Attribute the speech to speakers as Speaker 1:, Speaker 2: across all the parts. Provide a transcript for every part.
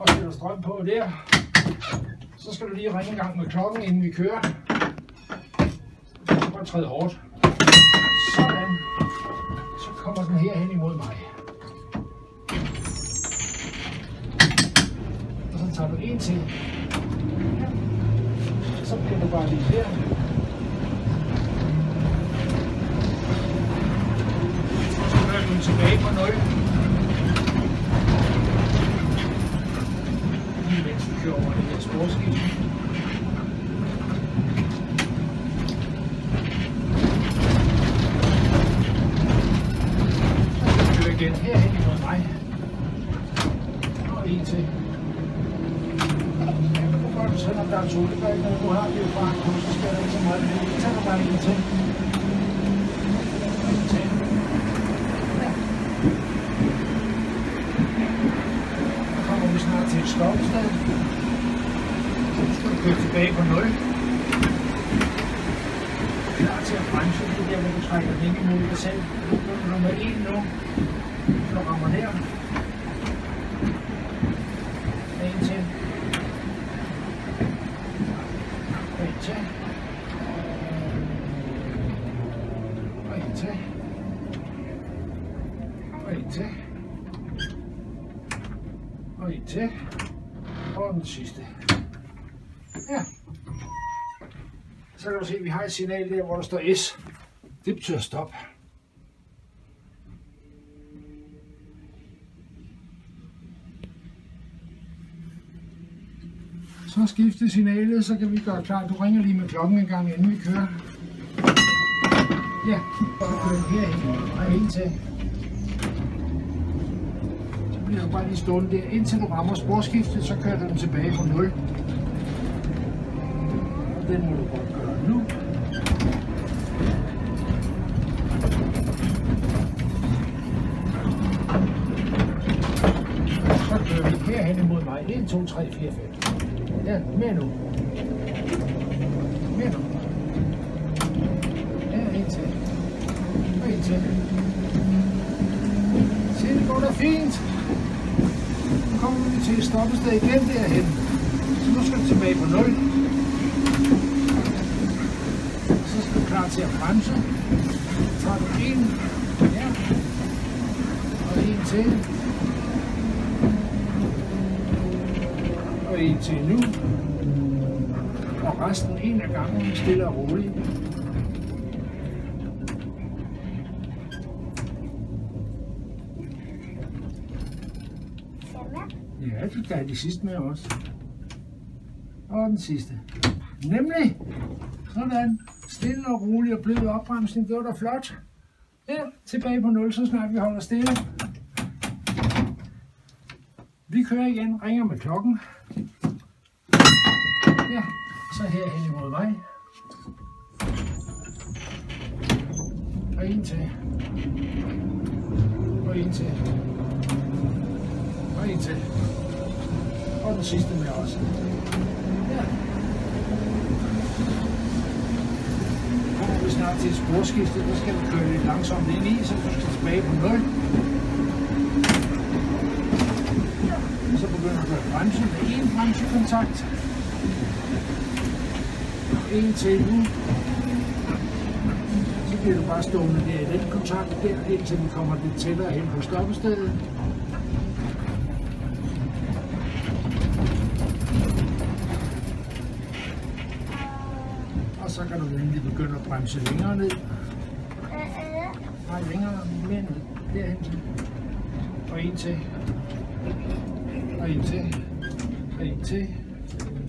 Speaker 1: og sætter strøm på der. Så skal du lige ringe en gang med klokken, inden vi kører. Så må du træde hårdt. Sådan. Så kommer den her hen imod mig. Og så tager du en til. Ja. Så bliver du bare lige der. Og så kører du tilbage på 0. Lige mens vi kører over det her sporskift. Igen herhen imod mig. Og en til. Ja, men nu går du selvom der er to. Det gør ikke noget. Nu har vi jo bare kun, så skal der ikke så meget med. Så tager du bare en til. Og en til. Ja. Så kommer vi snart til et stoppested. Så skal du køre tilbage på 0. Klar til at bremse. Det er der, hvor du trækker den ind imod dig selv. Nummer 1 nu. Så rammer her. En til. Og en til. Og en til. Og en til. Og en til. Og den sidste. Ja. Så kan du se, at vi har et signal der, hvor der står S. Det betyder stop. Så skifter signalet, så kan vi gøre klar. Du ringer lige med klokken en gang, inden vi kører. Ja, og kører herhen og en til. Så bliver du bare lige stående der, indtil du rammer sporskiftet, så kører du den tilbage på 0. Og den må du godt gøre nu. Så kører vi herhen imod mig. 1, 2, 3, 4, 5. Ja, mere nu. Mere nu. Ja, en til. Og en til. Se, det går da fint. Nu kommer vi til et stoppested igen derhen. Så nu skal du tilbage på 0. Så skal du klar til at bremse. Så tager du en. Ja. Og en til. Og en til nu. Og resten en af gangen stille og roligt. Ja, du skal have de sidste med også. Og den sidste. Nemlig sådan. Stille og roligt og blød opbremsning. Det var da flot. Ja, tilbage på 0, så snart vi holder stille. Vi kører igen, ringer med klokken. Ja, så herhen imod mig. Og en til. Og en til. Og en til. Og den sidste med også. Ja. Kommer vi snart til et sporskifte, der skal vi køre lidt langsomt ind i, så du skal tilbage på 0. Så begynder du at bremse med en bremsekontakt. En til nu. Så bliver du bare stående der i den kontakt der, indtil vi kommer lidt tættere hen på stoppestedet. Og så kan du endelig begynde at bremse længere ned. Nej, længere mere ned. Derhen til. Og en til. Og en til. Og en til.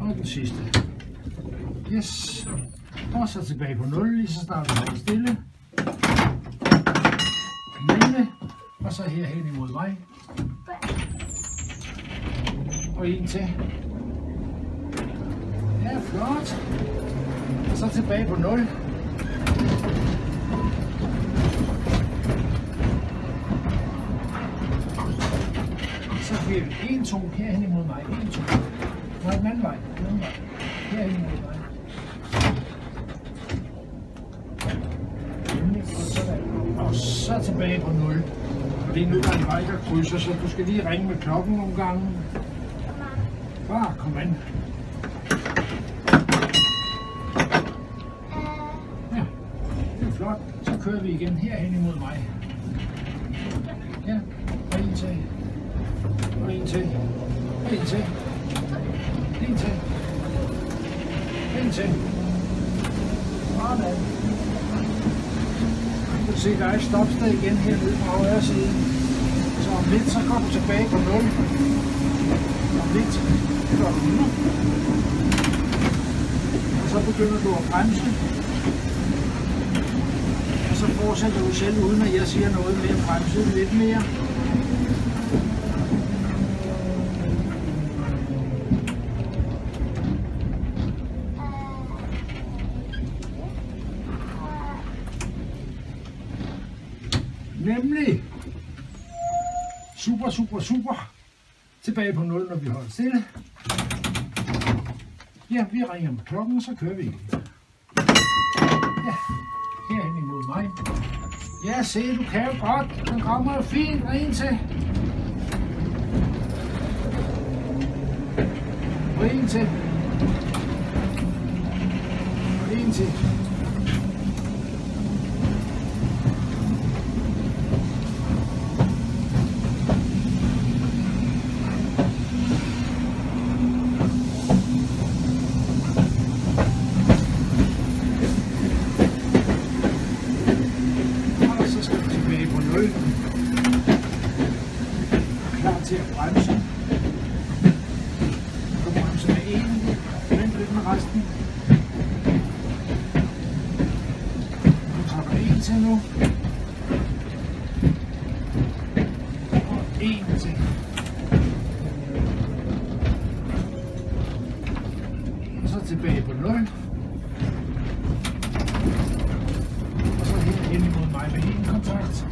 Speaker 1: Og den sidste. Yes. Og så tilbage på 0, lige så snart vi holder stille. Nemlig. Og så herhen imod mig. Og en til. Ja, flot. Og så tilbage på 0. Så bliver vi 1, 2 herhen imod mig. 1, 2. Nej, den anden vej. Herhen imod mig. Og så tilbage på 0. Fordi nu er der en vej, der krydser, så du skal lige ringe med klokken nogle gange. Bare kom an. Ja, det er flot. Så kører vi igen herhen imod mig. Ja, og en til. Og en til. Og en til. En til. En til. Sådan. Du kan se, der er et stopsted igen hernede fra højre side. Så om lidt, så kommer du tilbage på 0. Om lidt, det gør du nu. Og så begynder du at bremse. Og så fortsætter du selv, uden at jeg siger noget med at bremse lidt mere. Nemlig. Super, super, super. Tilbage på 0, når vi holder stille. Ja, vi ringer med klokken, og så kører vi igen. Ja, herhen imod mig. Ja, se, du kan jo godt. Den rammer jo fint. Og en til. Og en til. Og en til. Klar til at bremse. Du bremser med en, vent lidt med resten. Du trækker en til nu. Og en til. Og så tilbage på 0. Og så hen imod mig med en kontakt.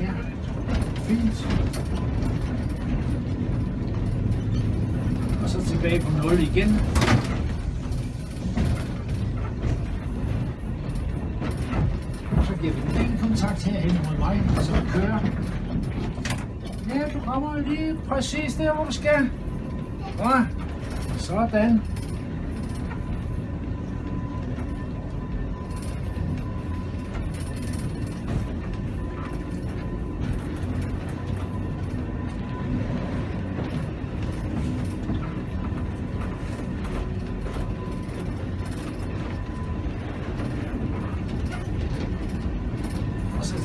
Speaker 1: Ja, fint. Og så tilbage på 0 igen. Og så giver vi den kontakt herhen mod mig, og så kører. Ja, du rammer lige præcis der, hvor du skal. Ja, sådan.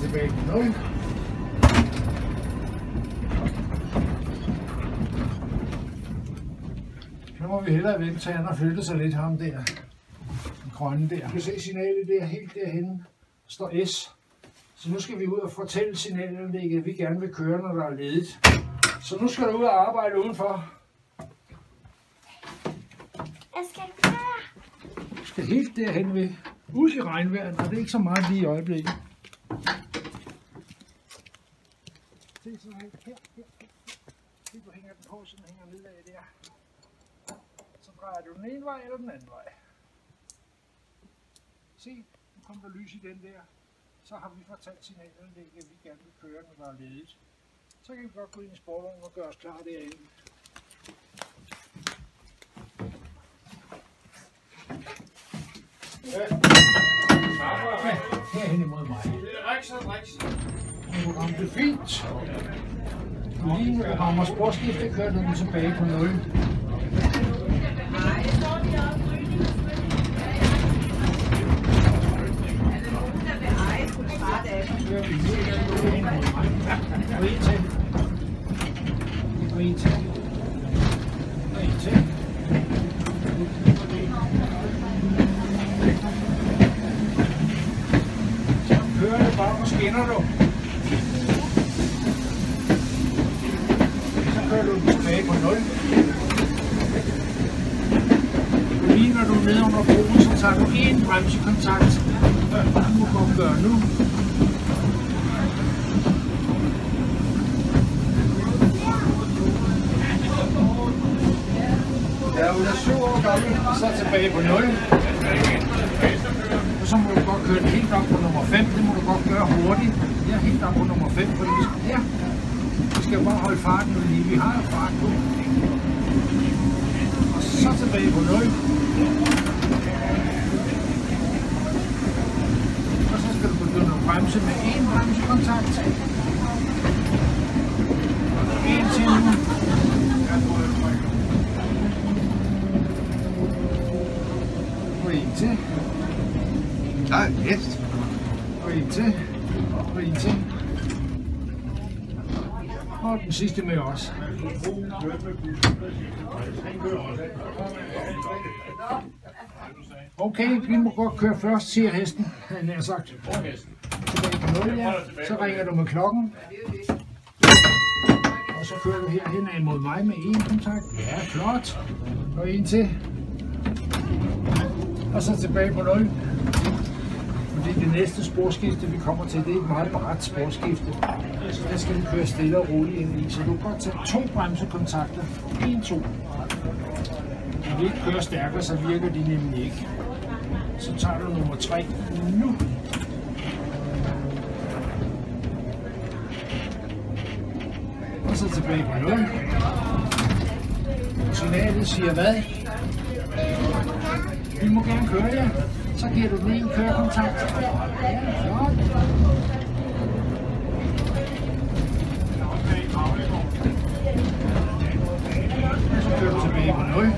Speaker 1: Tilbage på 0. Så må vi hellere vente til han har flyttet sig lidt, ham der. Den grønne der. Du kan se signalet der, helt derhenne. Der står S. Så nu skal vi ud og fortælle signalanlægget, at vi gerne vil køre, når der er ledigt. Så nu skal du ud og arbejde udenfor.
Speaker 2: Jeg skal køre.
Speaker 1: Du skal helt derhen ved. Ud i regnvejret, og det er ikke så meget lige i øjeblikket. Se så her. Se, du hænger den på, så den hænger nedad der. Så drejer du den ene vej eller den anden vej. Se, nu kom der lys i den der. Så har vi fortalt signalanlægget, at vi gerne vil køre, når der er ledigt. Så kan vi godt gå ind i sportvognen og gøre os klar derinde. Ja. Herhen imod mig. Du ramte fint. Lige nu rammer sporskiftet, kører du tilbage på 0. Og en til. Og en til. Og en til. Kører det bare på skinner, du. Så kører du tilbage på 0. Lige når du er nede under broen, så tager du en bremsekontakt. Det må du godt gøre nu. Ja, hun er 7 år gammel, så tilbage på 0. Og så må du godt køre helt op på nummer 5. Det må du godt gøre hurtigt. Ja, helt op på nummer 5, fordi vi skal bare holde farten lige. Vi har jo fart på. så tilbage på 0. Og så skal du begynde at bremse med en bremsekontakt. En til nu. Og en til.
Speaker 3: Nej, hest.
Speaker 1: Og en til. Og en til. Og den sidste med os. Okay, vi må godt køre først, siger hesten, han har sagt. Tilbage på 0, ja. Så ringer du med klokken. Og så kører du herhen af mod mig med en kontakt. Ja, flot. Og en til. Og så tilbage på 0. Fordi det næste sporskifte, vi kommer til, det er et meget bræt sporskifte. Så der skal vi køre stille og roligt ind i. Så du kan godt tage 2 bremsekontakter. 1, 2. Når vi ikke kører stærkere, så virker de nemlig ikke. Så tager du nummer 3 nu. Og så tilbage på 0. Signalet siger hvad? Vi må gerne køre, ja. Så giver du den en kørekontakt. Ja, flot. Så kører du tilbage på 0.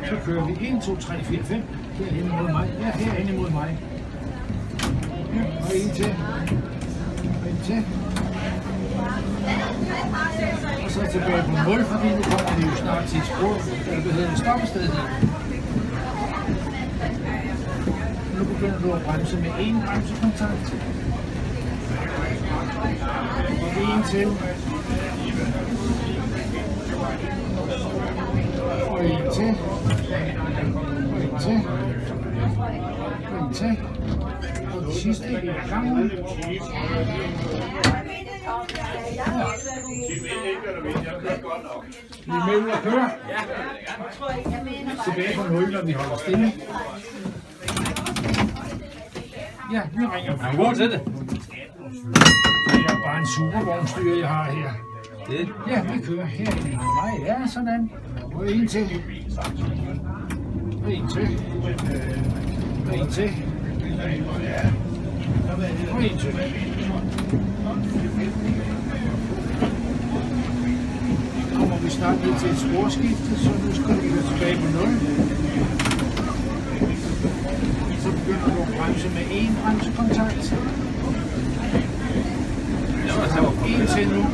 Speaker 1: Så kører vi 1, 2, 3, 4, 5. Herhen imod mig. Ja, herhen imod mig. Ja, og en til. Og en til. Og så tilbage på 0, fordi nu kommer vi jo snart til et spor, der hedder et stoppested her. Nu begynder du at bremse med en bremsekontakt. Og en til. Og en til. Og en til. Og en til. Og det sidste er i gang. Vi er med ud at køre. Tilbage på 0, når vi holder stille. Ja, vi ringer.
Speaker 3: Er du god til det?
Speaker 1: Det er bare en supervognstyre, jeg har her.
Speaker 3: Det?
Speaker 1: Ja, vi kører her i mig. Ja, sådan. Og en til. Og en til. Og en til. Og en til. Kommer vi snart ned til et sporskifte, så nu skal vi gå tilbage på 0. Så begynder du at bremse med en bremsekontakt. En til nu.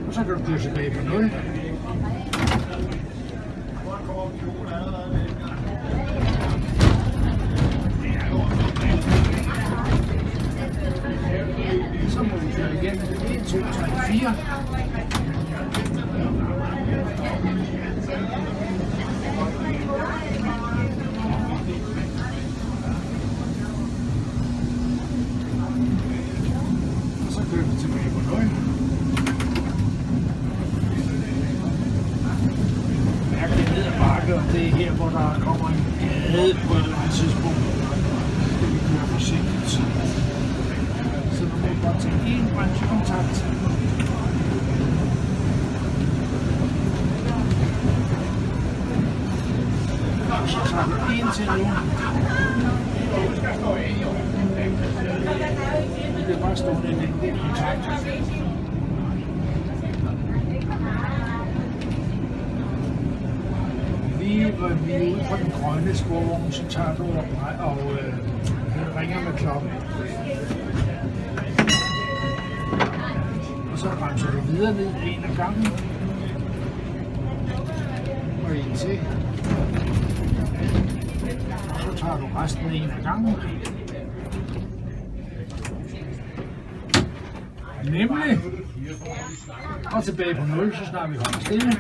Speaker 1: Og så kan du køre tilbage på 0. Så må vi køre igen. 1, 2, 3, 4. Og så kører vi tilbage på 0. Mærkeligt ned ad bakke, og det er her, hvor der kommer en gade på et eller andet tidspunkt. Så skal vi køre forsigtigt. Så nu må vi godt tage en bremsekontakt. Og så tager vi en til nu. Det er bare stående en enkelt kontakt. Vi er ude på den grønne sporvogn, så tager du og ringer med klokken. Og så bremser du videre ned en af gangen. Og en til. Og så tager du resten en af gangen. Nemlig. Og tilbage på 0, så snart vi holder stille.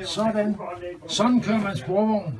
Speaker 1: Sådan. Sådan kører man sporvogn.